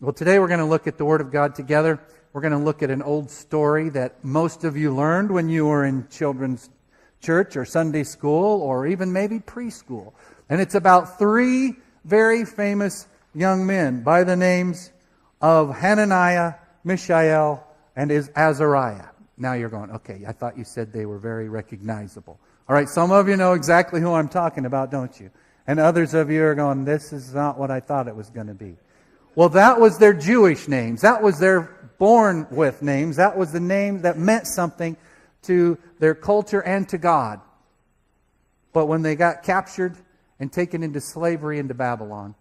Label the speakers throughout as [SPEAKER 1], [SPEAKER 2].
[SPEAKER 1] Well, today we're going to look at the Word of God together. We're going to look at an old story that most of you learned when you were in children's church or Sunday school or even maybe preschool. And it's about three very famous young men by the names of Hananiah, Mishael, and Azariah. Now you're going, okay, I thought you said they were very recognizable. All right, some of you know exactly who I'm talking about, don't you? And others of you are going, this is not what I thought it was going to be. Well, that was their Jewish names. That was their born with names. That was the name that meant something to their culture and to God. But when they got captured and taken into slavery into Babylon,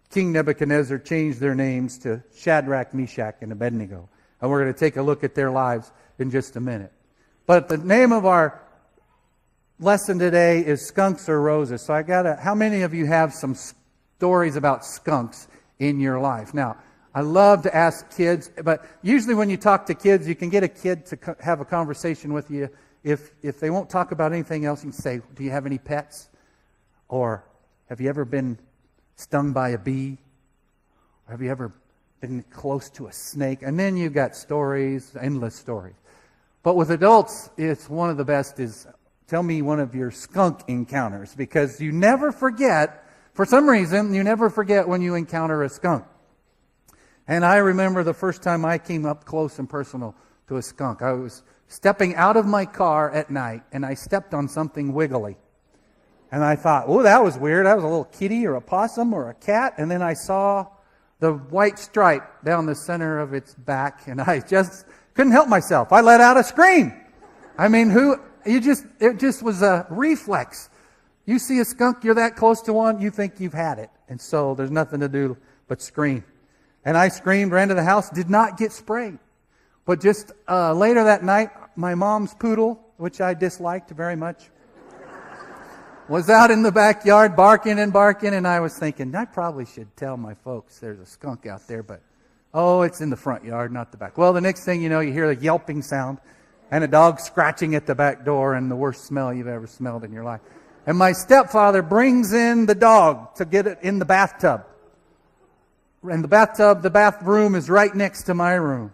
[SPEAKER 1] King Nebuchadnezzar changed their names to Shadrach, Meshach, and Abednego. And we're going to take a look at their lives in just a minute. But the name of our lesson today is Skunks or Roses. So how many of you have some stories about skunks in your life? Now, I love to ask kids, but usually when you talk to kids, you can get a kid to have a conversation with you. If they won't talk about anything else, you can say, do you have any pets? Or have you ever been stung by a bee? Or have you ever been close to a snake? And then you've got stories, endless stories. But with adults, it's one of the best is, tell me one of your skunk encounters, because you never forget. For some reason, you never forget when you encounter a skunk. And I remember the first time I came up close and personal to a skunk. I was stepping out of my car at night, and I stepped on something wiggly. And I thought, oh, that was weird. That was a little kitty or a possum or a cat. And then I saw the white stripe down the center of its back, and I just couldn't help myself. I let out a scream. I mean, it just was a reflex. You see a skunk, you're that close to one, you think you've had it. And so there's nothing to do but scream. And I screamed, ran to the house, did not get sprayed. But just later that night, my mom's poodle, which I disliked very much, was out in the backyard barking, and I was thinking, I probably should tell my folks there's a skunk out there, but it's in the front yard, not the back. Well, the next thing you know, you hear the yelping sound and a dog scratching at the back door, and the worst smell you've ever smelled in your life. And my stepfather brings in the dog to get it in the bathtub. And the bathroom is right next to my room.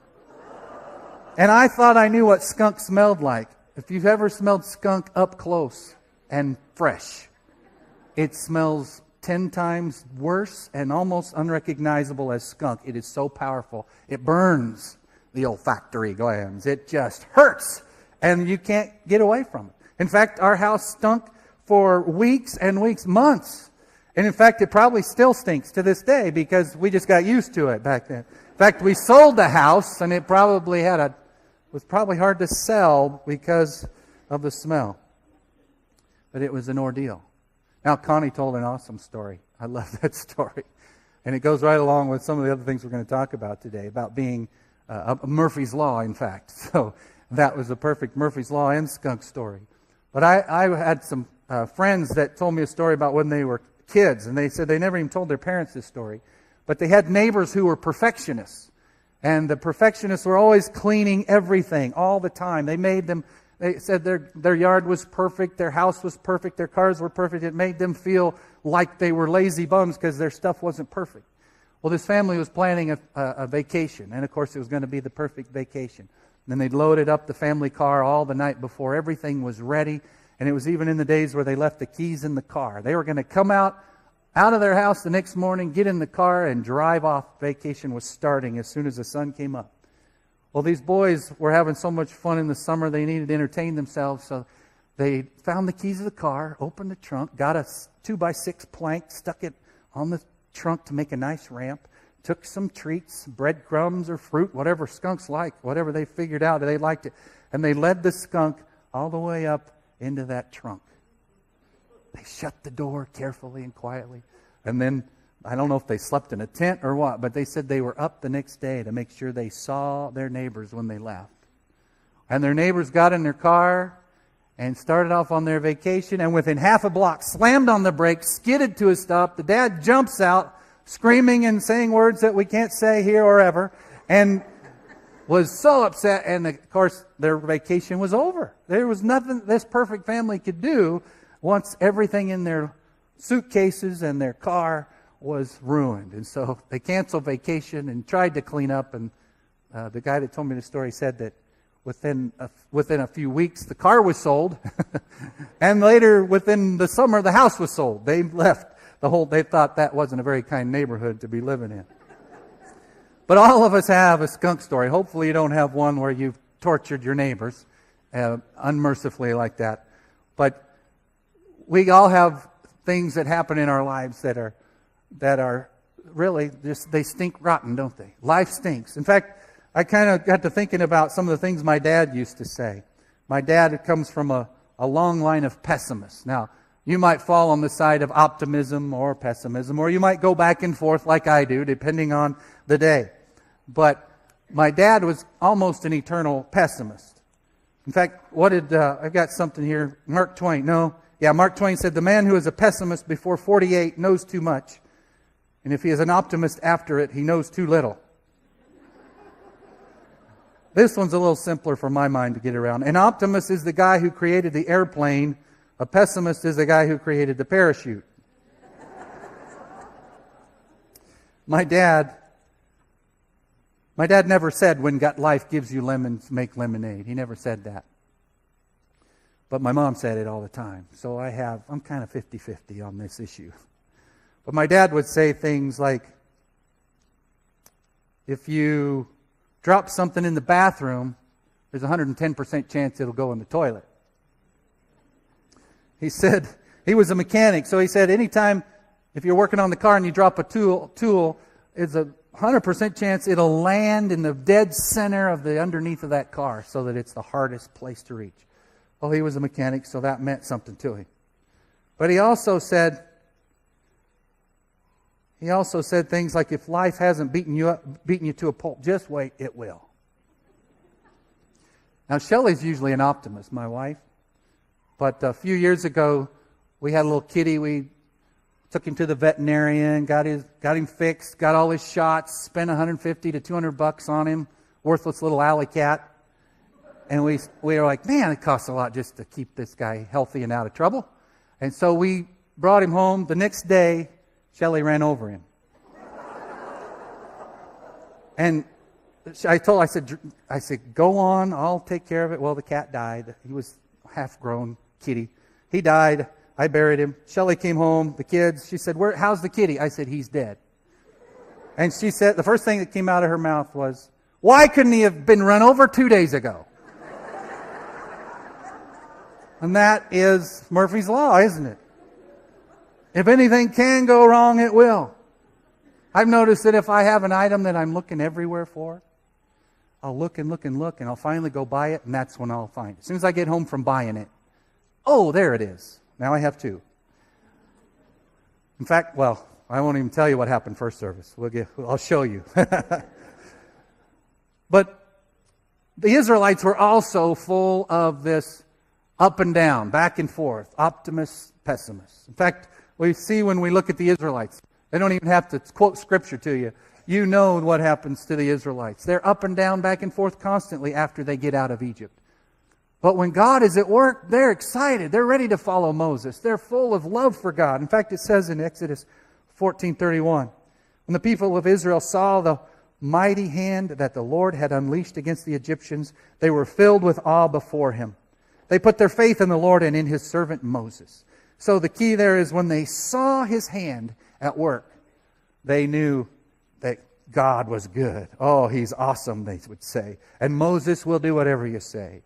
[SPEAKER 1] And I thought I knew what skunk smelled like. If you've ever smelled skunk up close and fresh, it smells 10 times worse and almost unrecognizable as skunk. It is so powerful. It burns the olfactory glands. It just hurts. And you can't get away from it. In fact, our house stunk for weeks and weeks, months. And in fact, it probably still stinks to this day because we just got used to it back then. In fact, we sold the house, and it probably was probably hard to sell because of the smell. But it was an ordeal. Now, Connie told an awesome story. I love that story. And it goes right along with some of the other things we're going to talk about today, about being a Murphy's Law, in fact. So that was a perfect Murphy's Law and skunk story. But I had some friends that told me a story about when they were kids, and they said they never even told their parents this story, but they had neighbors who were perfectionists, and the perfectionists were always cleaning everything all the time. They said their yard was perfect, their house was perfect, their cars were perfect. It made them feel like they were lazy bums because their stuff wasn't perfect. Well, this family was planning a vacation, and of course it was going to be the perfect vacation. And then they'd loaded up the family car all the night before. Everything was ready. And it was even in the days where they left the keys in the car. They were going to come out of their house the next morning, get in the car, and drive off. Vacation was starting as soon as the sun came up. Well, these boys were having so much fun in the summer, they needed to entertain themselves. So they found the keys of the car, opened the trunk, got a 2x6 plank, stuck it on the trunk to make a nice ramp, took some treats, breadcrumbs or fruit, whatever skunks like, whatever they figured out, they liked it. And they led the skunk all the way up into that trunk. They shut the door carefully and quietly. And then, I don't know if they slept in a tent or what, but they said they were up the next day to make sure they saw their neighbors when they left. And their neighbors got in their car and started off on their vacation, and within half a block, slammed on the brakes, skidded to a stop. The dad jumps out, screaming and saying words that we can't say here or ever, and was so upset, and of course their vacation was over. There was nothing this perfect family could do once everything in their suitcases and their car was ruined. And so they canceled vacation and tried to clean up. And the guy that told me the story said that within a few weeks, the car was sold. And later, within the summer, the house was sold. They left. They thought that wasn't a very kind neighborhood to be living in. But all of us have a skunk story. Hopefully you don't have one where you've tortured your neighbors unmercifully like that. But we all have things that happen in our lives that are really just, they stink rotten, don't they? Life stinks. In fact, I kind of got to thinking about some of the things my dad used to say. My dad comes from a long line of pessimists. Now, you might fall on the side of optimism or pessimism, or you might go back and forth like I do, depending on the day. But my dad was almost an eternal pessimist. In fact, I've got something here. Mark Twain said, the man who is a pessimist before 48 knows too much. And if he is an optimist after it, he knows too little. This one's a little simpler for my mind to get around. An optimist is the guy who created the airplane. A pessimist is the guy who created the parachute. My dad never said, when life gives you lemons, make lemonade. He never said that. But my mom said it all the time. So I'm kind of 50-50 on this issue. But my dad would say things like, if you drop something in the bathroom, there's a 110% chance it'll go in the toilet. He said, he was a mechanic, so he said anytime if you're working on the car and you drop a tool, it's a 100% chance it'll land in the dead center of the underneath of that car so that it's the hardest place to reach. Well, he was a mechanic, so that meant something to him. But he also said things like, if life hasn't beaten you to a pulp, just wait, it will. Now, Shelley's usually an optimist, my wife. But a few years ago, we had a little kitty. We took him to the veterinarian, got him fixed, got all his shots, spent $150 to $200 on him, worthless little alley cat. And we were like, man, it costs a lot just to keep this guy healthy and out of trouble. And so we brought him home. The next day, Shelley ran over him. And I said, go on, I'll take care of it. Well, the cat died. He was half-grown kitty. He died. I buried him. Shelley came home, the kids. She said, how's the kitty? I said, he's dead. And she said, the first thing that came out of her mouth was, why couldn't he have been run over 2 days ago? And that is Murphy's Law, isn't it? If anything can go wrong, it will. I've noticed that if I have an item that I'm looking everywhere for, I'll look and look and look, and I'll finally go buy it, and that's when I'll find it. As soon as I get home from buying it, oh, there it is. Now I have two. In fact, I won't even tell you what happened first service. I'll show you. But the Israelites were also full of this up and down, back and forth, optimists, pessimists. In fact, we see when we look at the Israelites, they don't even have to quote Scripture to you. You know what happens to the Israelites. They're up and down, back and forth constantly after they get out of Egypt. But when God is at work, they're excited. They're ready to follow Moses. They're full of love for God. In fact, it says in Exodus 14:31, when the people of Israel saw the mighty hand that the Lord had unleashed against the Egyptians, they were filled with awe before him. They put their faith in the Lord and in his servant Moses. So the key there is when they saw his hand at work, they knew that God was good. Oh, he's awesome, they would say. And Moses will do whatever you say.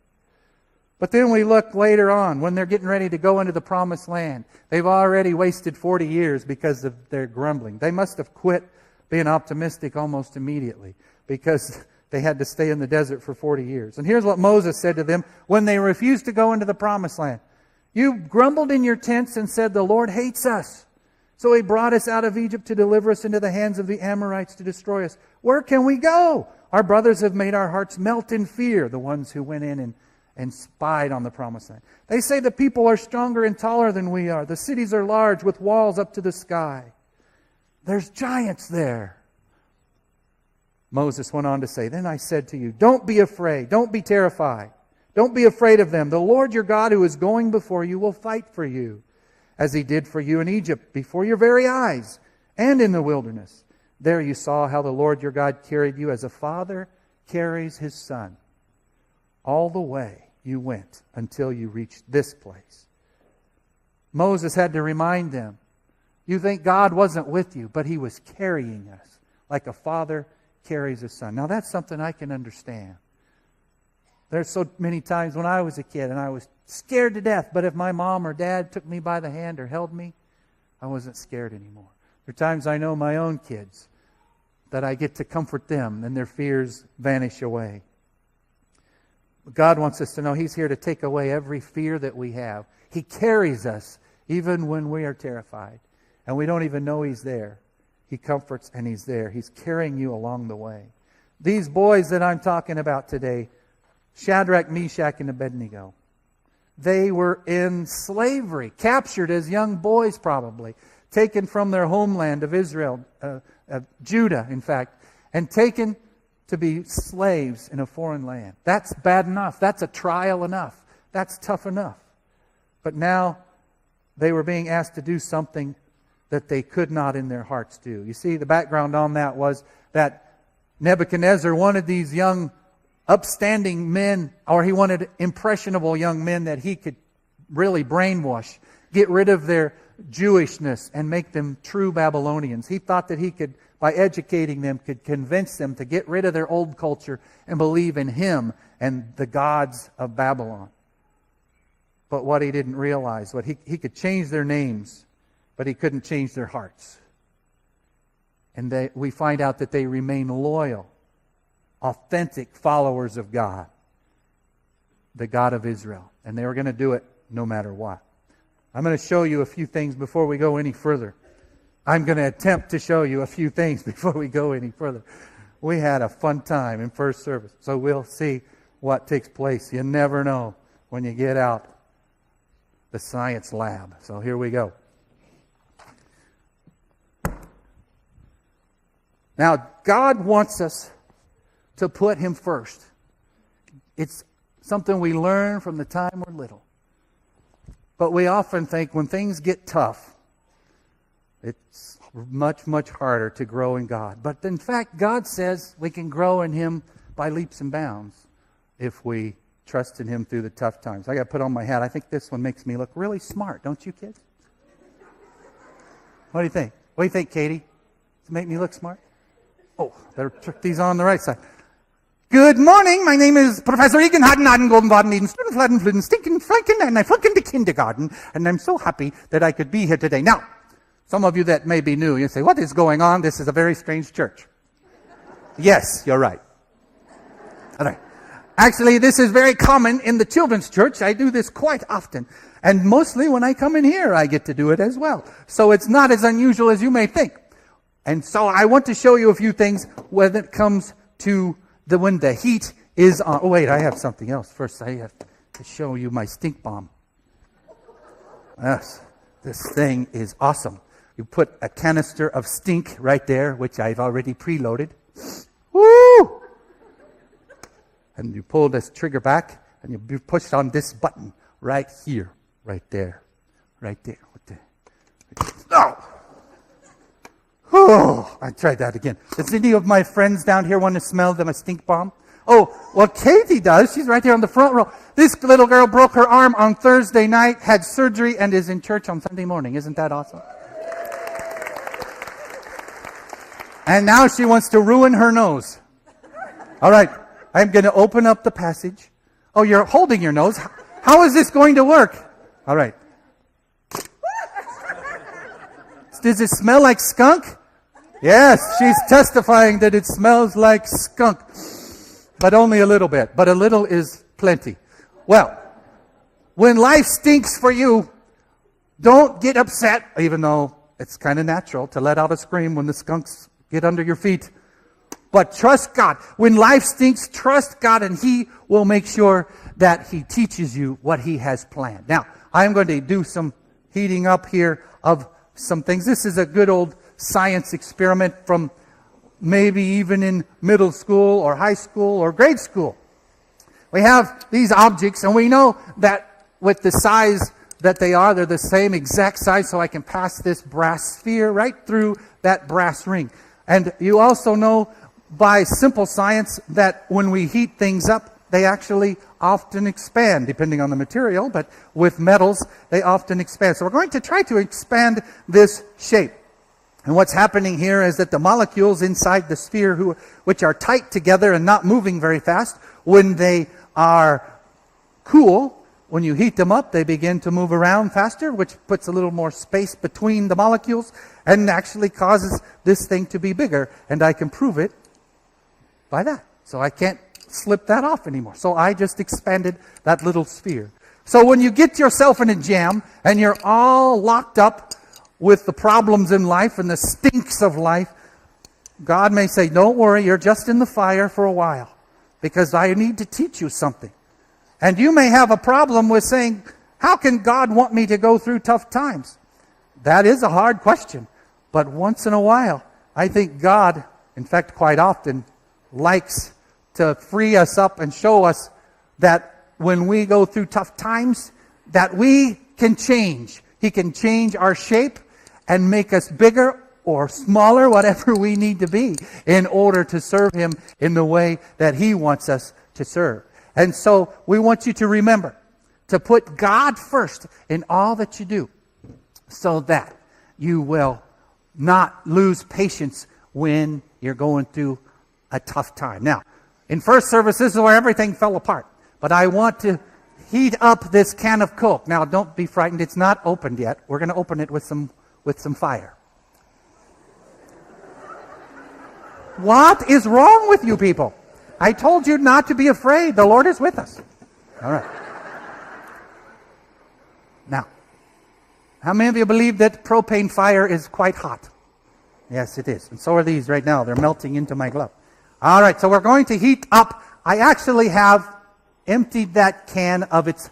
[SPEAKER 1] But then we look later on, when they're getting ready to go into the promised land. They've already wasted 40 years because of their grumbling. They must have quit being optimistic almost immediately because they had to stay in the desert for 40 years. And here's what Moses said to them when they refused to go into the promised land. You grumbled in your tents and said, the Lord hates us. So he brought us out of Egypt to deliver us into the hands of the Amorites to destroy us. Where can we go? Our brothers have made our hearts melt in fear, the ones who went in and spied on the promised land. They say the people are stronger and taller than we are. The cities are large with walls up to the sky. There's giants there. Moses went on to say, then I said to you, don't be afraid. Don't be terrified. Don't be afraid of them. The Lord your God who is going before you will fight for you, as he did for you in Egypt before your very eyes. and in the wilderness. There you saw how the Lord your God carried you as a father carries his son. All the way you went until you reached this place. Moses had to remind them, you think God wasn't with you, but he was carrying us like a father carries a son. Now that's something I can understand. There's so many times when I was a kid and I was scared to death, but if my mom or dad took me by the hand or held me, I wasn't scared anymore. There are times I know my own kids that I get to comfort them and their fears vanish away. God wants us to know he's here to take away every fear that we have. He carries us even when we are terrified and we don't even know he's there. He comforts and he's there. He's carrying you along the way. These boys that I'm talking about today, Shadrach, Meshach, and Abednego, they were in slavery, captured as young boys probably, taken from their homeland of Israel, Judah, in fact, and taken to be slaves in a foreign land. That's bad enough. That's a trial enough. That's tough enough. But now they were being asked to do something that they could not in their hearts do. You see, the background on that was that Nebuchadnezzar wanted these young, upstanding men, or he wanted impressionable young men that he could really brainwash, get rid of their Jewishness and make them true Babylonians. He thought that he could, by educating them, could convince them to get rid of their old culture and believe in him and the gods of Babylon. But what he didn't realize, he could change their names, but he couldn't change their hearts. And we find out that they remain loyal, authentic followers of God, the God of Israel. And they were going to do it no matter what. I'm going to show you a few things before we go any further. I'm going to attempt to show you a few things before we go any further. We had a fun time in first service, so we'll see what takes place. You never know when you get out the science lab. So here we go. Now, God wants us to put him first. It's something we learn from the time we're little. But we often think when things get tough, it's much, much harder to grow in God. But in fact, God says we can grow in him by leaps and bounds if we trust in him through the tough times. I got to put on my hat. I think this one makes me look really smart, don't you, kids? What do you think? What do you think, Katie? Does it make me look smart? Oh, better trick these on the right side. Good morning. My name is Professor Egan Haden Haden Golden Waden Eden Student Fladen Flitten Stinking Franken, and I flunk into kindergarten, and I'm so happy that I could be here today. Now, some of you that may be new, you say, what is going on? This is a very strange church. Yes, you're right. All right. Actually, this is very common in the children's church. I do this quite often. And mostly when I come in here, I get to do it as well. So it's not as unusual as you may think. And so I want to show you a few things when it comes to when the heat is on. Oh, wait, I have something else. First, I have to show you my stink bomb. Yes, this thing is awesome. You put a canister of stink right there, which I've already preloaded. Woo! And you pull this trigger back, and you push on this button right here, right there, right there. Oh! Oh, I tried that again. Does any of my friends down here want to smell my stink bomb? Oh, well, Katie does. She's right there on the front row. This little girl broke her arm on Thursday night, had surgery, and is in church on Sunday morning. Isn't that awesome? And now she wants to ruin her nose. All right, I'm going to open up the passage. Oh, you're holding your nose. How is this going to work? All right. Does it smell like skunk? Yes, she's testifying that it smells like skunk. But only a little bit. But a little is plenty. Well, when life stinks for you, don't get upset, even though it's kind of natural to let out a scream when the skunks get under your feet. But trust God. When life stinks, trust God, and he will make sure that he teaches you what he has planned. Now, I'm going to do some heating up here of some things. This is a good old science experiment from maybe even in middle school or high school or grade school. We have these objects, and we know that with the size that they are, they're the same exact size, so I can pass this brass sphere right through that brass ring. And you also know by simple science that when we heat things up, they actually often expand, depending on the material, but with metals, they often expand. So we're going to try to expand this shape. And what's happening here is that the molecules inside the sphere, which are tight together and not moving very fast, when they are cool, when you heat them up, they begin to move around faster, which puts a little more space between the molecules and actually causes this thing to be bigger. And I can prove it by that. So I can't slip that off anymore. So I just expanded that little sphere. So when you get yourself in a jam and you're all locked up with the problems in life and the stinks of life, God may say, don't worry, you're just in the fire for a while because I need to teach you something. And you may have a problem with saying, how can God want me to go through tough times? That is a hard question. But once in a while, I think God, in fact, quite often, likes to free us up and show us that when we go through tough times, that we can change. He can change our shape and make us bigger or smaller, whatever we need to be, in order to serve Him in the way that He wants us to serve. And so we want you to remember to put God first in all that you do so that you will not lose patience when you're going through a tough time. Now, in first service, this is where everything fell apart. But I want to heat up this can of Coke. Now, don't be frightened. It's not opened yet. We're going to open it with some fire. What is wrong with you people? I told you not to be afraid. The Lord is with us. All right. Now, how many of you believe that propane fire is quite hot? Yes, it is. And so are these right now. They're melting into my glove. All right, so we're going to heat up. I actually have emptied that can of its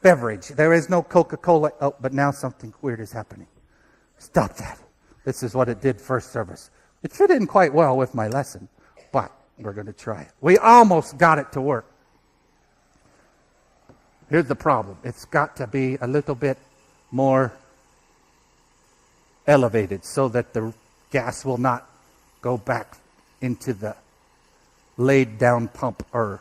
[SPEAKER 1] beverage. There is no Coca-Cola. Oh, but now something weird is happening. Stop that. This is what it did first service. It fit in quite well with my lesson, but we're going to try it. We almost got it to work. Here's the problem. It's got to be a little bit more elevated so that the gas will not go back into the laid down pump or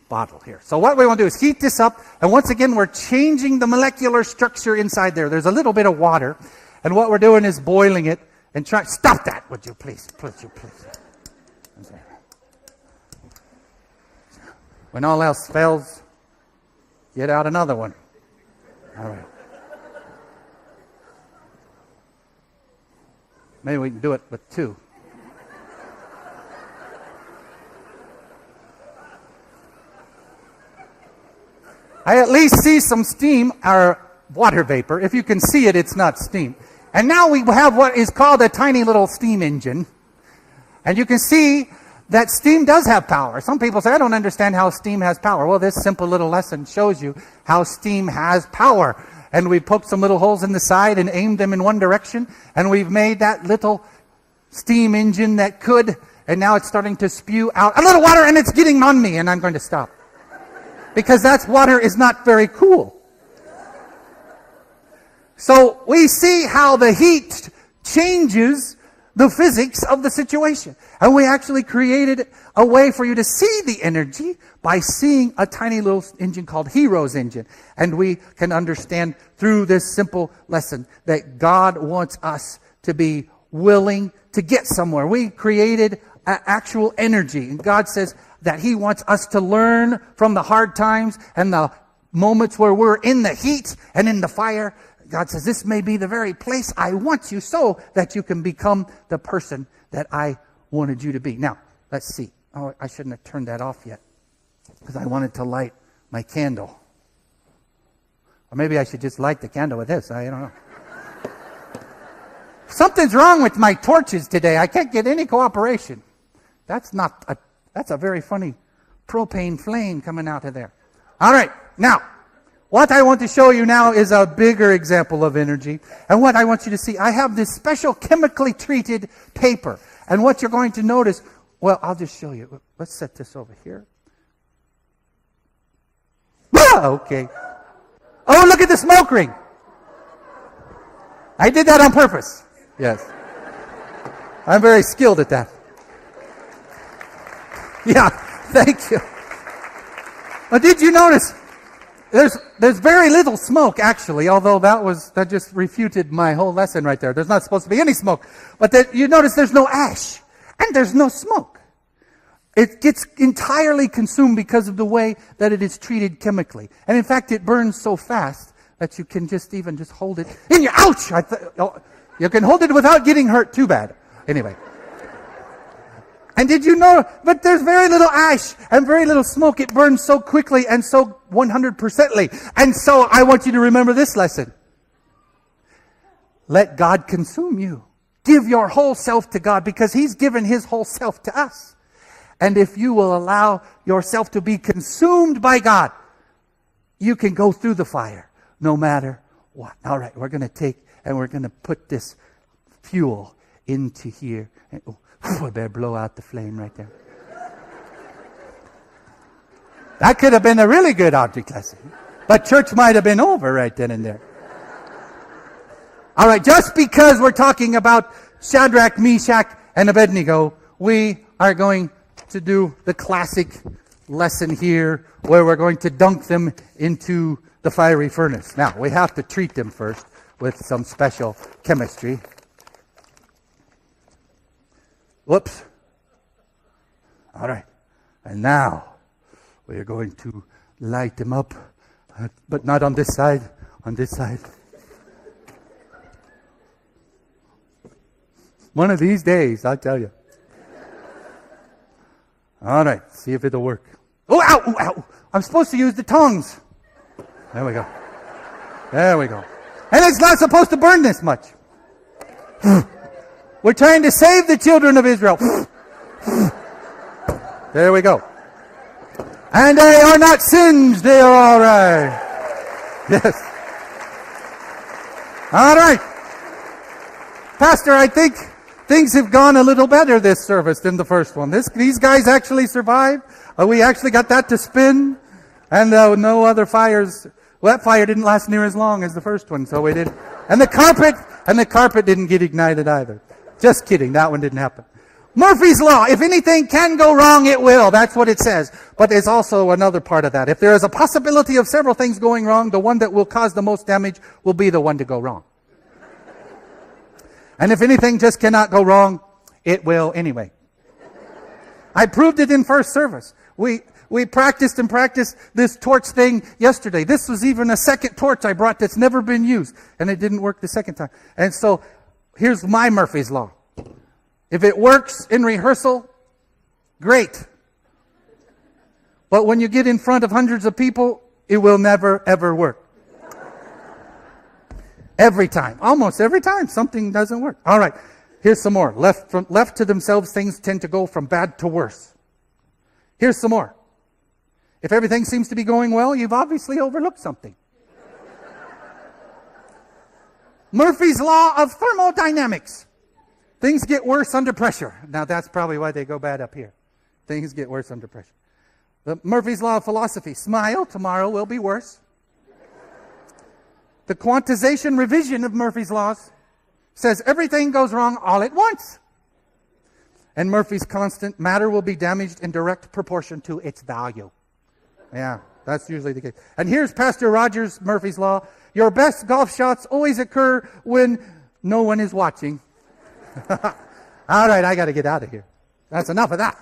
[SPEAKER 1] bottle here. So what we want to do is heat this up, and once again we're changing the molecular structure inside there. There's a little bit of water, and what we're doing is boiling it and try. Stop that, would you please? Would you please? When all else fails, get out another one. All right. Maybe we can do it with two. I at least see some steam, or water vapor. If you can see it, it's not steam. And now we have what is called a tiny little steam engine. And you can see that steam does have power. Some people say, I don't understand how steam has power. Well, this simple little lesson shows you how steam has power. And we poked some little holes in the side and aimed them in one direction. And we've made that little steam engine that could. And now it's starting to spew out a little water, and it's getting on me. And I'm going to stop. Because that water is not very cool. So we see how the heat changes the physics of the situation. And we actually created a way for you to see the energy by seeing a tiny little engine called Hero's engine. And we can understand through this simple lesson that God wants us to be willing to get somewhere. We created actual energy. And God says that He wants us to learn from the hard times and the moments where we're in the heat and in the fire. God says, this may be the very place I want you so that you can become the person that I wanted you to be. Now, let's see. Oh, I shouldn't have turned that off yet because I wanted to light my candle. Or maybe I should just light the candle with this. I don't know. Something's wrong with my torches today. I can't get any cooperation. That's a very funny propane flame coming out of there. All right, now, what I want to show you now is a bigger example of energy. And what I want you to see, I have this special chemically treated paper. And what you're going to notice, well, I'll just show you. Let's set this over here. Ah, okay. Oh, look at the smoke ring. I did that on purpose. Yes. I'm very skilled at that. Yeah, thank you. But did you notice there's very little smoke, actually, although that just refuted my whole lesson right there. There's not supposed to be any smoke. But you notice there's no ash and there's no smoke. It gets entirely consumed because of the way that it is treated chemically. And in fact, it burns so fast that you can just hold it in your, ouch! You can hold it without getting hurt too bad. Anyway. And did you know, but there's very little ash and very little smoke. It burns so quickly and so 100%ly. And so I want you to remember this lesson. Let God consume you. Give your whole self to God because He's given His whole self to us. And if you will allow yourself to be consumed by God, you can go through the fire no matter what. All right, we're going to take and we're going to put this fuel into here. And, I better blow out the flame right there. That could have been a really good object lesson. But church might have been over right then and there. All right, just because we're talking about Shadrach, Meshach, and Abednego, we are going to do the classic lesson here where we're going to dunk them into the fiery furnace. Now, we have to treat them first with some special chemistry. Whoops. All right. And now we are going to light them up, but not on this side, on this side. One of these days, I'll tell you. All right, see if it'll work. Oh, ow, ow, ow. I'm supposed to use the tongs. There we go. There we go. And it's not supposed to burn this much. We're trying to save the children of Israel. There we go. And they are not singed. They are all right. Yes. All right. Pastor, I think things have gone a little better this service than the first one. These guys actually survived. We actually got that to spin. And no other fires. Well, that fire didn't last near as long as the first one, so we did. And the carpet didn't get ignited either. Just kidding. That one didn't happen. Murphy's Law. If anything can go wrong, it will. That's what it says. But there's also another part of that. If there is a possibility of several things going wrong, the one that will cause the most damage will be the one to go wrong. And if anything just cannot go wrong, it will anyway. I proved it in first service. We practiced this torch thing yesterday. This was even a second torch I brought that's never been used. And it didn't work the second time. And so here's my Murphy's Law. If it works in rehearsal, great. But when you get in front of hundreds of people, it will never, ever work. Every time. Almost every time something doesn't work. All right. Here's some more. Left to themselves, things tend to go from bad to worse. Here's some more. If everything seems to be going well, you've obviously overlooked something. Murphy's Law of Thermodynamics. Things get worse under pressure. Now, that's probably why they go bad up here. Things get worse under pressure. The Murphy's Law of Philosophy. Smile, tomorrow will be worse. The quantization revision of Murphy's Laws says everything goes wrong all at once. And Murphy's constant, matter will be damaged in direct proportion to its value. Yeah, that's usually the case. And here's Pastor Rogers' Murphy's Law. Your best golf shots always occur when no one is watching. All right, I got to get out of here. That's enough of that.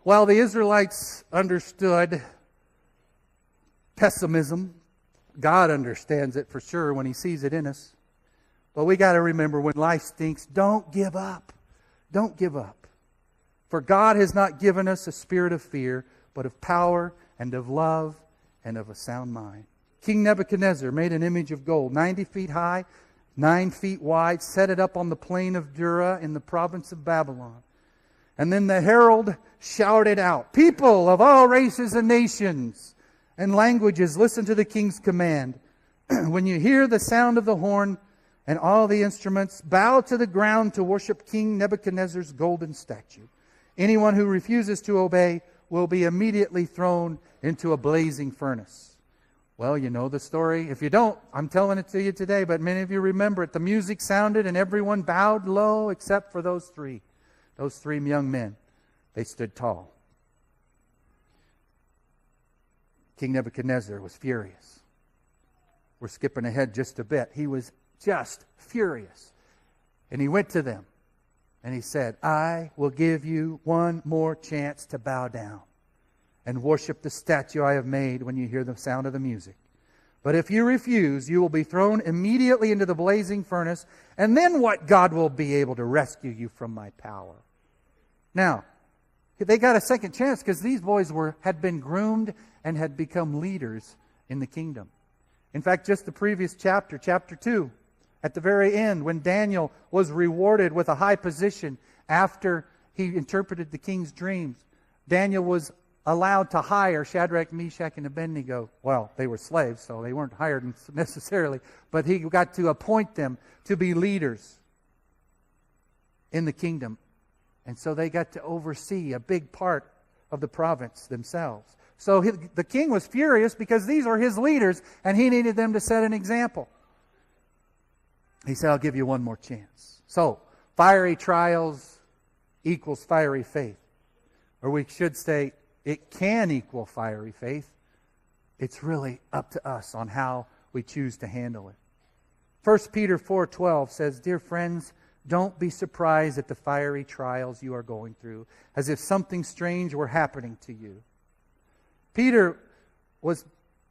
[SPEAKER 1] While the Israelites understood pessimism, God understands it for sure when He sees it in us. But we got to remember, when life stinks, don't give up. Don't give up. For God has not given us a spirit of fear, but of power and of love and of a sound mind. King Nebuchadnezzar made an image of gold, 90 feet high, 9 feet wide, set it up on the plain of Dura in the province of Babylon. And then the herald shouted out, people of all races and nations and languages, listen to the king's command. When you hear the sound of the horn and all the instruments, bow to the ground to worship King Nebuchadnezzar's golden statue. Anyone who refuses to obey will be immediately thrown into a blazing furnace. Well, you know the story. If you don't, I'm telling it to you today, but many of you remember it. The music sounded and everyone bowed low except for those three young men. They stood tall. King Nebuchadnezzar was furious. We're skipping ahead just a bit. He was just furious. And he went to them and he said, I will give you one more chance to bow down and worship the statue I have made when you hear the sound of the music. But if you refuse, you will be thrown immediately into the blazing furnace, and then what God will be able to rescue you from my power? Now, they got a second chance because these boys had been groomed and had become leaders in the kingdom. In fact, just the previous chapter, chapter 2, at the very end, when Daniel was rewarded with a high position after he interpreted the king's dreams, Daniel was allowed to hire Shadrach, Meshach, and Abednego. Well, they were slaves, so they weren't hired necessarily, but he got to appoint them to be leaders in the kingdom. And so they got to oversee a big part of the province themselves. So the king was furious because these are his leaders, and he needed them to set an example. He said, I'll give you one more chance. So, fiery trials equals fiery faith. Or we should say, it can equal fiery faith. It's really up to us on how we choose to handle it. 1 Peter 4:12 says, Dear friends, don't be surprised at the fiery trials you are going through, as if something strange were happening to you.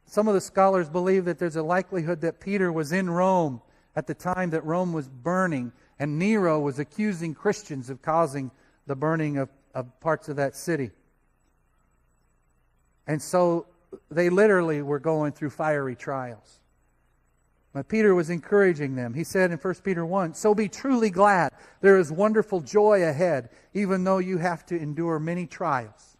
[SPEAKER 1] Some of the scholars believe that there's a likelihood that Peter was in Rome at the time that Rome was burning, and Nero was accusing Christians of causing the burning of parts of that city. And so they literally were going through fiery trials. But Peter was encouraging them. He said in 1 Peter 1, So be truly glad. There is wonderful joy ahead, even though you have to endure many trials.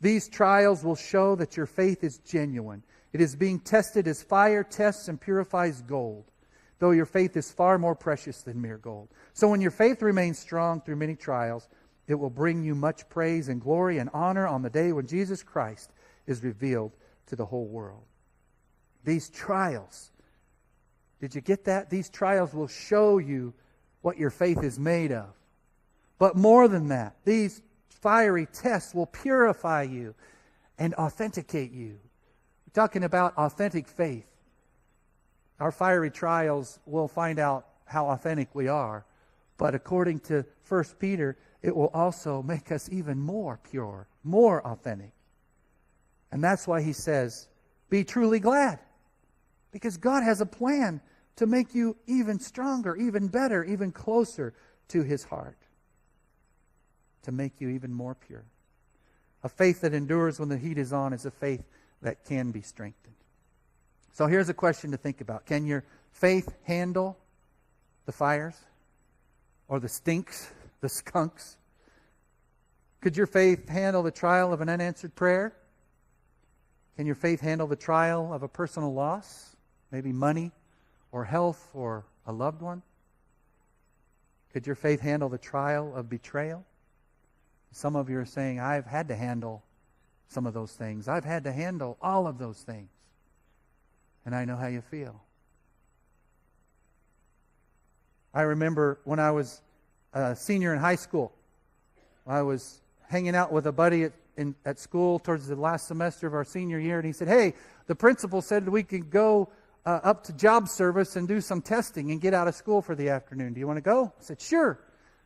[SPEAKER 1] These trials will show that your faith is genuine. It is being tested as fire tests and purifies gold, though your faith is far more precious than mere gold. So when your faith remains strong through many trials, it will bring you much praise and glory and honor on the day when Jesus Christ is revealed to the whole world. These trials, did you get that? These trials will show you what your faith is made of. But more than that, these fiery tests will purify you and authenticate you. We're talking about authentic faith. Our fiery trials will find out how authentic we are. But according to 1 Peter, it will also make us even more pure, more authentic. And that's why he says, be truly glad. Because God has a plan to make you even stronger, even better, even closer to His heart. To make you even more pure. A faith that endures when the heat is on is a faith that can be strengthened. So here's a question to think about. Can your faith handle the fires? Or the stinks? The skunks? Could your faith handle the trial of an unanswered prayer? Can your faith handle the trial of a personal loss? Maybe money or health or a loved one? Could your faith handle the trial of betrayal? Some of you are saying, I've had to handle some of those things. I've had to handle all of those things. And I know how you feel. I remember when I was a senior in high school, I was hanging out with a buddy at school towards the last semester of our senior year, and he said, hey, the principal said we could go up to job service and do some testing and get out of school for the afternoon. Do you want to go? I said, sure.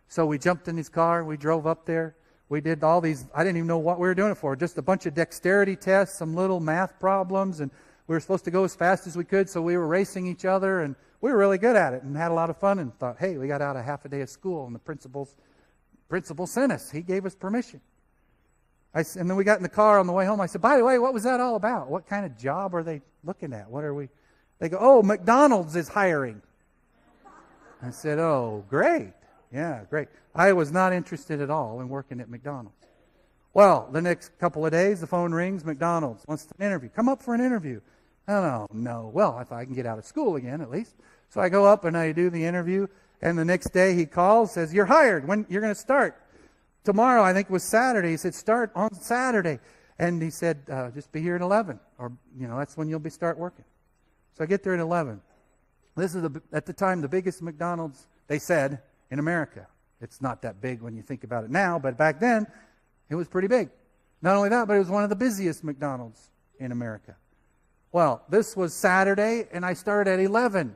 [SPEAKER 1] So we jumped in his car, we drove up there. We did all these, I didn't even know what we were doing it for, just a bunch of dexterity tests, some little math problems, and we were supposed to go as fast as we could, so we were racing each other, and we were really good at it and had a lot of fun and thought, hey, we got out a half a day of school, and the principal sent us. He gave us permission. And then we got in the car on the way home. I said, by the way, what was that all about? What kind of job are they looking at? What are we? They go, oh, McDonald's is hiring. I said, oh, great. Yeah, great. I was not interested at all in working at McDonald's. Well, the next couple of days, the phone rings. McDonald's wants an interview. Come up for an interview. No. Well, if I can get out of school again, at least. So I go up and I do the interview. And the next day he calls, says, you're hired. When you're going to start? tomorrow, I think, was Saturday. He said, start on Saturday. And he said, just be here at 11. Or, that's when you'll start working. So I get there at 11. This is, at the time, the biggest McDonald's, they said, in America. It's not that big when you think about it now, but back then, it was pretty big. Not only that, but it was one of the busiest McDonald's in America. Well, this was Saturday, and I started at 11.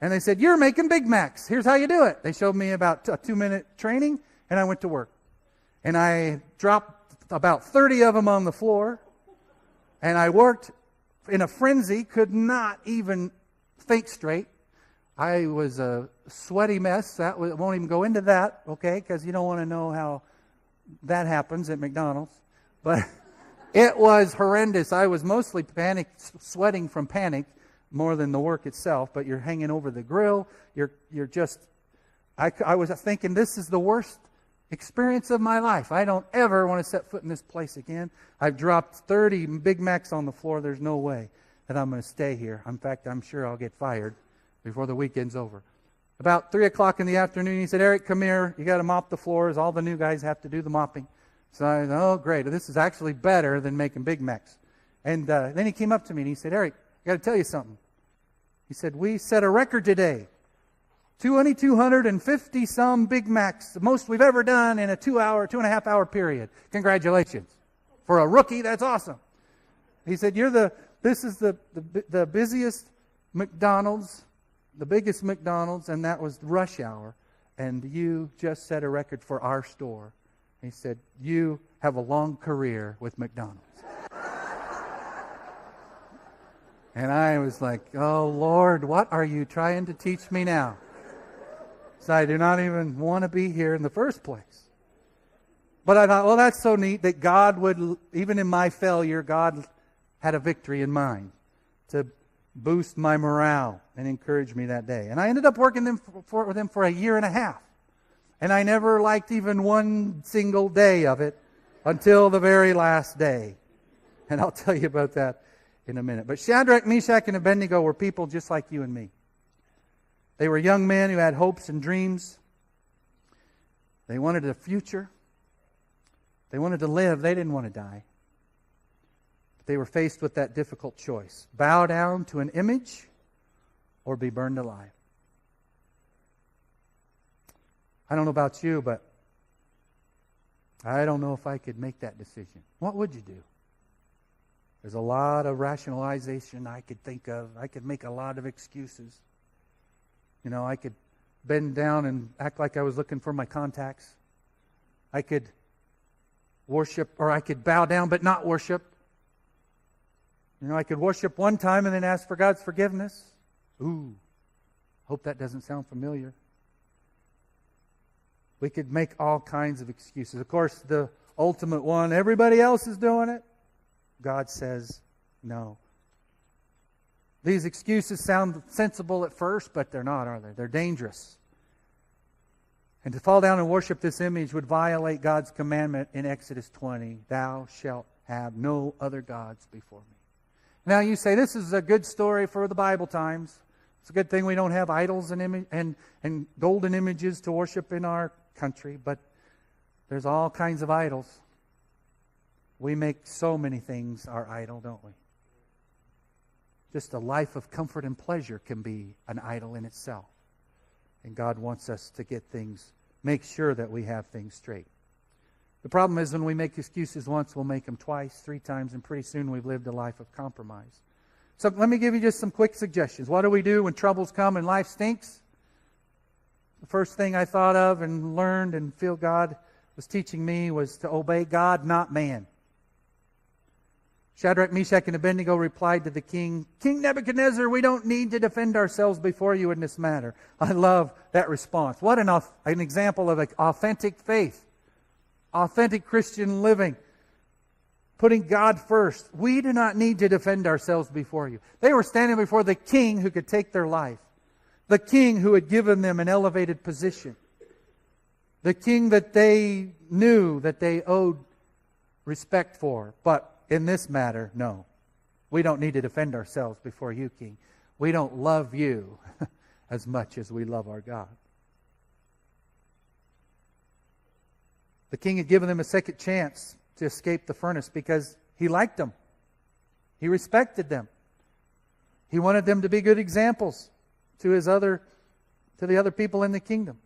[SPEAKER 1] And they said, you're making Big Macs. Here's how you do it. They showed me about a 2-minute training, and I went to work. And I dropped about 30 of them on the floor, and I worked in a frenzy, could not even think straight. I was a sweaty mess. Won't even go into that, okay, because you don't want to know how that happens at McDonald's. But it was horrendous. I was mostly sweating from panic more than the work itself. But you're hanging over the grill. You're just. I was thinking, this is the worst experience of my life. I don't ever want to set foot in this place again. I've dropped 30 Big Macs on the floor. There's no way that I'm going to stay here. In fact, I'm sure I'll get fired before the weekend's over. About 3 o'clock in the afternoon, he said, Eric, come here. You got to mop the floors. All the new guys have to do the mopping. So I said, oh, great. This is actually better than making Big Macs. And then he came up to me and he said, Eric, I got to tell you something. He said, we set a record today. 250-some Big Macs, the most we've ever done in a 2.5 hour period. Congratulations. For a rookie, that's awesome. He said, this is the busiest McDonald's, the biggest McDonald's, and that was rush hour. And you just set a record for our store. He said, you have a long career with McDonald's. And I was like, oh, Lord, what are you trying to teach me now? So I do not even want to be here in the first place. But I thought, well, that's so neat that God would, even in my failure, God had a victory in mind to boost my morale and encourage me that day. And I ended up working with them for a year and a half. And I never liked even one single day of it until the very last day. And I'll tell you about that in a minute. But Shadrach, Meshach, and Abednego were people just like you and me. They were young men who had hopes and dreams. They wanted a future. They wanted to live. They didn't want to die. But they were faced with that difficult choice. Bow down to an image or be burned alive. I don't know about you, but I don't know if I could make that decision. What would you do? There's a lot of rationalization I could think of. I could make a lot of excuses. I could bend down and act like I was looking for my contacts. I could worship, or I could bow down but not worship. I could worship one time and then ask for God's forgiveness. Ooh, hope that doesn't sound familiar. We could make all kinds of excuses. Of course, the ultimate one, everybody else is doing it. God says no. These excuses sound sensible at first, but they're not, are they? They're dangerous. And to fall down and worship this image would violate God's commandment in Exodus 20, thou shalt have no other gods before me. Now you say, this is a good story for the Bible times. It's a good thing we don't have idols and golden images to worship in our country, but there's all kinds of idols. We make so many things our idol, don't we? Just a life of comfort and pleasure can be an idol in itself. And God wants us to make sure that we have things straight. The problem is when we make excuses once, we'll make them twice, 3 times, and pretty soon we've lived a life of compromise. So let me give you just some quick suggestions. What do we do when troubles come and life stinks? The first thing I thought of and learned and feel God was teaching me was to obey God, not man. Shadrach, Meshach, and Abednego replied to the king, King Nebuchadnezzar, we don't need to defend ourselves before you in this matter. I love that response. What an example of authentic faith, authentic Christian living, putting God first. We do not need to defend ourselves before you. They were standing before the king who could take their life, the king who had given them an elevated position, the king that they knew that they owed respect for. But in this matter, no. We don't need to defend ourselves before you, King. We don't love you as much as we love our God. The king had given them a second chance to escape the furnace because he liked them. He respected them. He wanted them to be good examples to the other people in the kingdom.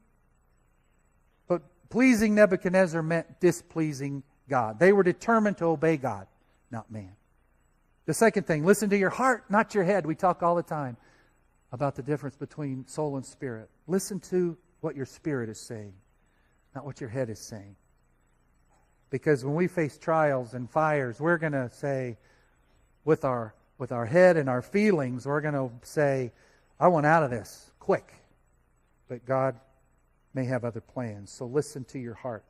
[SPEAKER 1] But pleasing Nebuchadnezzar meant displeasing God. They were determined to obey God, not man. The second thing, listen to your heart, not your head. We talk all the time about the difference between soul and spirit. Listen to what your spirit is saying, not what your head is saying. Because when we face trials and fires, we're going to say, with our head and our feelings, we're going to say, I want out of this quick. But God may have other plans. So listen to your heart.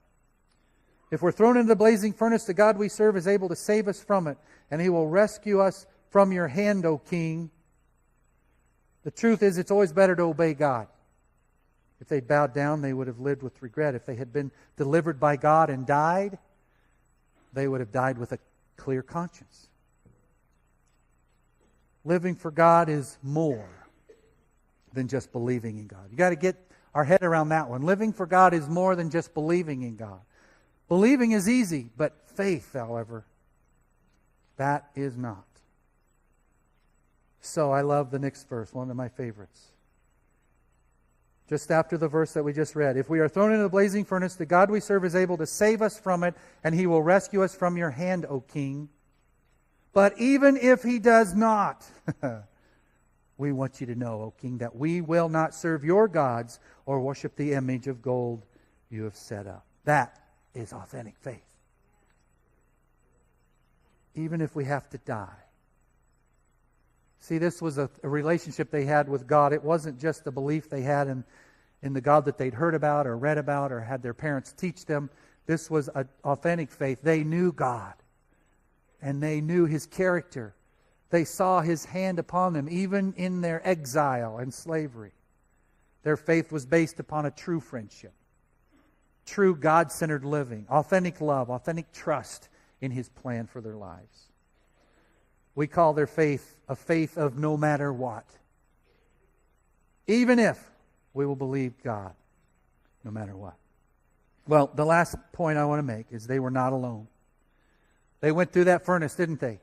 [SPEAKER 1] If we're thrown into the blazing furnace, the God we serve is able to save us from it, and He will rescue us from your hand, O King. The truth is, it's always better to obey God. If they'd bowed down, they would have lived with regret. If they had been delivered by God and died, they would have died with a clear conscience. Living for God is more than just believing in God. You've got to get our head around that one. Living for God is more than just believing in God. Believing is easy, but faith, however, that is not. So I love the next verse, one of my favorites. Just after the verse that we just read. If we are thrown into the blazing furnace, the God we serve is able to save us from it, and He will rescue us from your hand, O King. But even if He does not, we want you to know, O King, that we will not serve your gods or worship the image of gold you have set up. That is authentic faith. Even if we have to die. See, this was a relationship they had with God. It wasn't just the belief they had in the God that they'd heard about or read about or had their parents teach them. This was an authentic faith. They knew God. And they knew His character. They saw His hand upon them, even in their exile and slavery. Their faith was based upon a true friendship. True God-centered living. Authentic love. Authentic trust in His plan for their lives. We call their faith a faith of no matter what. Even if we will believe God, no matter what. Well, the last point I want to make is they were not alone. They went through that furnace, didn't they?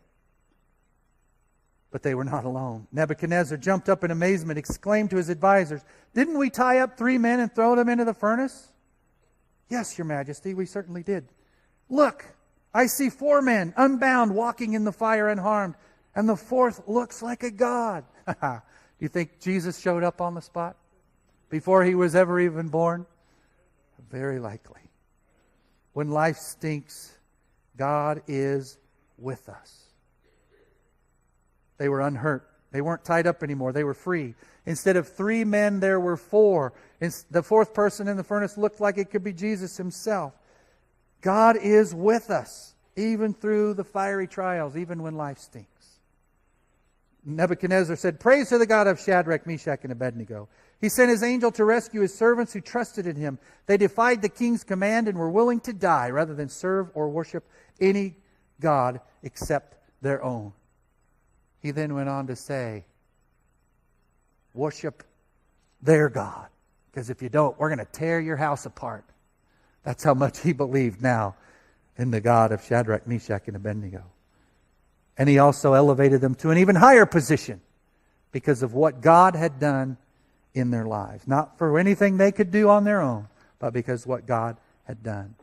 [SPEAKER 1] But they were not alone. Nebuchadnezzar jumped up in amazement, exclaimed to his advisors, "Didn't we tie up 3 men and throw them into the furnace?" "Yes, Your Majesty, we certainly did." "Look, I see 4 men unbound walking in the fire unharmed, and the 4th looks like a god." Do you think Jesus showed up on the spot before He was ever even born? Very likely. When life stinks, God is with us. They were unhurt. They weren't tied up anymore. They were free. Instead of 3 men, there were 4. The 4th person in the furnace looked like it could be Jesus Himself. God is with us, even through the fiery trials, even when life stinks. Nebuchadnezzar said, "Praise to the God of Shadrach, Meshach, and Abednego. He sent His angel to rescue His servants who trusted in Him. They defied the king's command and were willing to die rather than serve or worship any god except their own." He then went on to say, worship their God. Because if you don't, we're going to tear your house apart. That's how much he believed now in the God of Shadrach, Meshach, and Abednego. And He also elevated them to an even higher position because of what God had done in their lives. Not for anything they could do on their own, but because what God had done.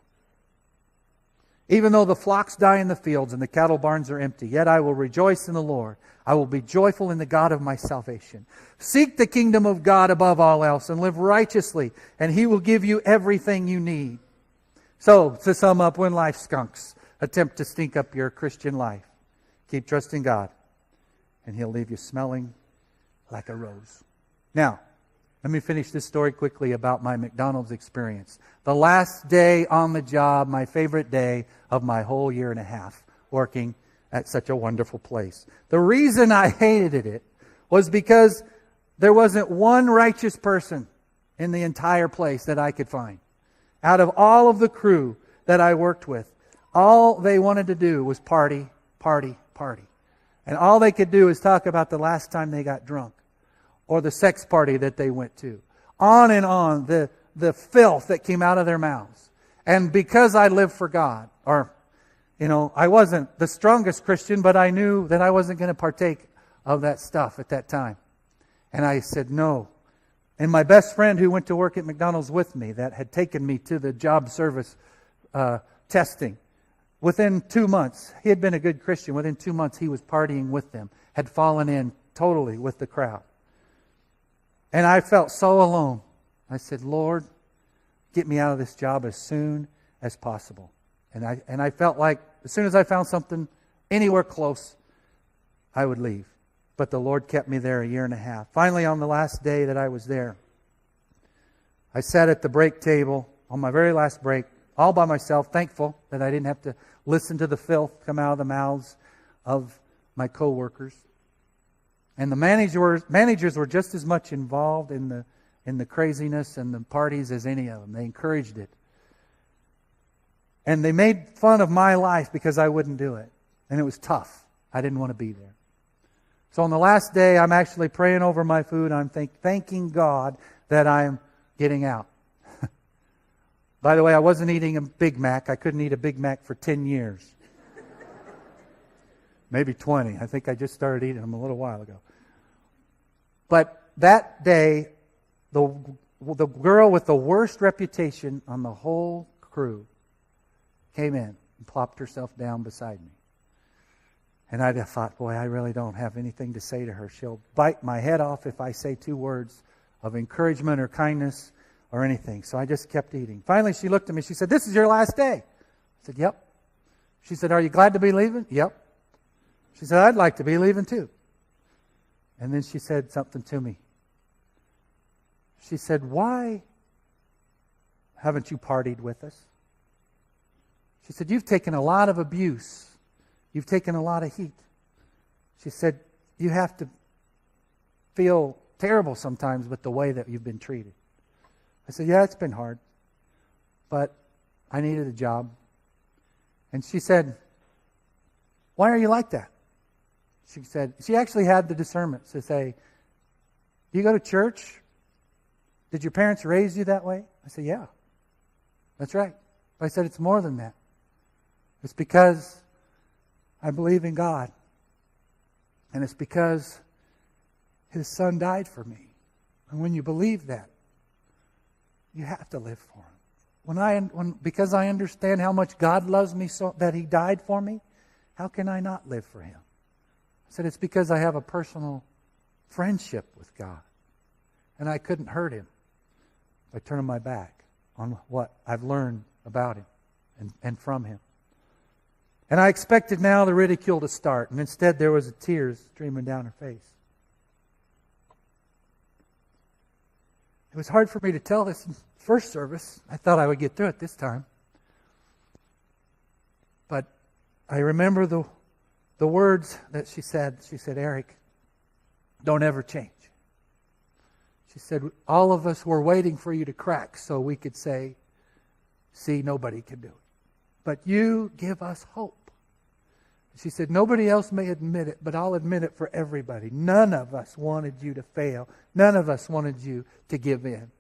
[SPEAKER 1] "Even though the flocks die in the fields and the cattle barns are empty, yet I will rejoice in the Lord. I will be joyful in the God of my salvation. Seek the kingdom of God above all else and live righteously, and He will give you everything you need." So, to sum up, when life skunks, attempt to stink up your Christian life. Keep trusting God, and He'll leave you smelling like a rose. Now, let me finish this story quickly about my McDonald's experience. The last day on the job, my favorite day of my whole 1.5 years working at such a wonderful place. The reason I hated it was because there wasn't one righteous person in the entire place that I could find. Out of all of the crew that I worked with, all they wanted to do was party, party, party. And all they could do is talk about the last time they got drunk or the sex party that they went to. On and on, the filth that came out of their mouths. And because I lived for God, or, I wasn't the strongest Christian, but I knew that I wasn't going to partake of that stuff at that time. And I said no. And my best friend who went to work at McDonald's with me, that had taken me to the job service testing, within 2 months, he had been a good Christian. Within 2 months, he was partying with them, had fallen in totally with the crowd. And I felt so alone. I said, Lord, get me out of this job as soon as possible. And I felt like as soon as I found something anywhere close, I would leave. But the Lord kept me there a year and a half. Finally, on the last day that I was there, I sat at the break table on my very last break, all by myself, thankful that I didn't have to listen to the filth come out of the mouths of my co-workers. And the managers were just as much involved in the craziness and the parties as any of them. They encouraged it. And they made fun of my life because I wouldn't do it. And it was tough. I didn't want to be there. So on the last day, I'm actually praying over my food. I'm thanking God that I'm getting out. By the way, I wasn't eating a Big Mac. I couldn't eat a Big Mac for 10 years. Maybe 20. I think I just started eating them a little while ago. But that day, the girl with the worst reputation on the whole crew came in and plopped herself down beside me. And I thought, boy, I really don't have anything to say to her. She'll bite my head off if I say 2 words of encouragement or kindness or anything. So I just kept eating. Finally, she looked at me. She said, "This is your last day." I said, "Yep." She said, "Are you glad to be leaving?" "Yep." She said, "I'd like to be leaving too." And then she said something to me. She said, "Why haven't you partied with us?" She said, "You've taken a lot of abuse. You've taken a lot of heat." She said, "You have to feel terrible sometimes with the way that you've been treated." I said, "Yeah, it's been hard, but I needed a job." And she said, "Why are you like that?" She said, she actually had the discernment to say, "Do you go to church? Did your parents raise you that way?" I said, "Yeah, that's right." But I said, "It's more than that. It's because I believe in God. And it's because His Son died for me. And when you believe that, you have to live for Him. Because I understand how much God loves me so that He died for me, how can I not live for Him?" I said, "It's because I have a personal friendship with God. And I couldn't hurt Him by turning my back on what I've learned about Him and from Him." And I expected now the ridicule to start, and instead there was tears streaming down her face. It was hard for me to tell this in first service. I thought I would get through it this time. But I remember the words that she said. She said, "Eric, don't ever change." She said, "All of us were waiting for you to crack so we could say, 'See, nobody can do it. But you give us hope.'" She said, "Nobody else may admit it, but I'll admit it for everybody. None of us wanted you to fail. None of us wanted you to give in.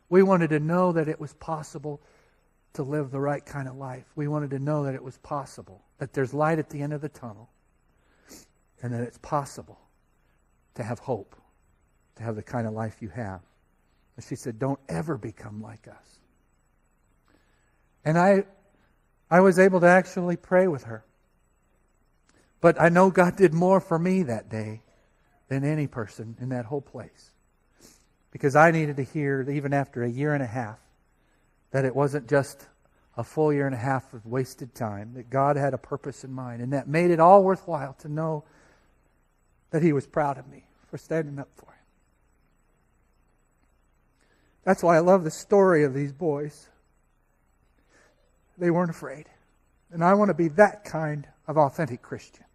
[SPEAKER 1] We wanted to know that it was possible to live the right kind of life. We wanted to know that it was possible, that there's light at the end of the tunnel, and that it's possible to have hope, to have the kind of life you have." And she said, "Don't ever become like us." And I was able to actually pray with her. But I know God did more for me that day than any person in that whole place. Because I needed to hear, even after a year and a half, that it wasn't just a full year and a half of wasted time, that God had a purpose in mind, and that made it all worthwhile to know that He was proud of me for standing up for Him. That's why I love the story of these boys. They weren't afraid. And I want to be that kind of authentic Christian.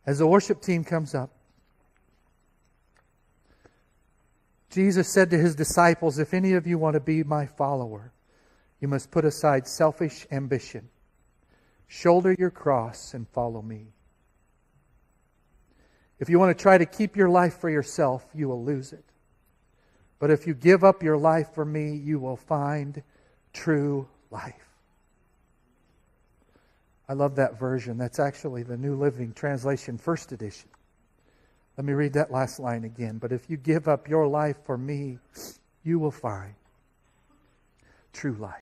[SPEAKER 1] As the worship team comes up, Jesus said to His disciples, "If any of you want to be my follower, you must put aside selfish ambition, shoulder your cross, and follow me. If you want to try to keep your life for yourself, you will lose it. But if you give up your life for me, you will find true life. I love that version. That's actually the New Living Translation, first edition. Let me read that last line again. But if you give up your life for me, you will find true life.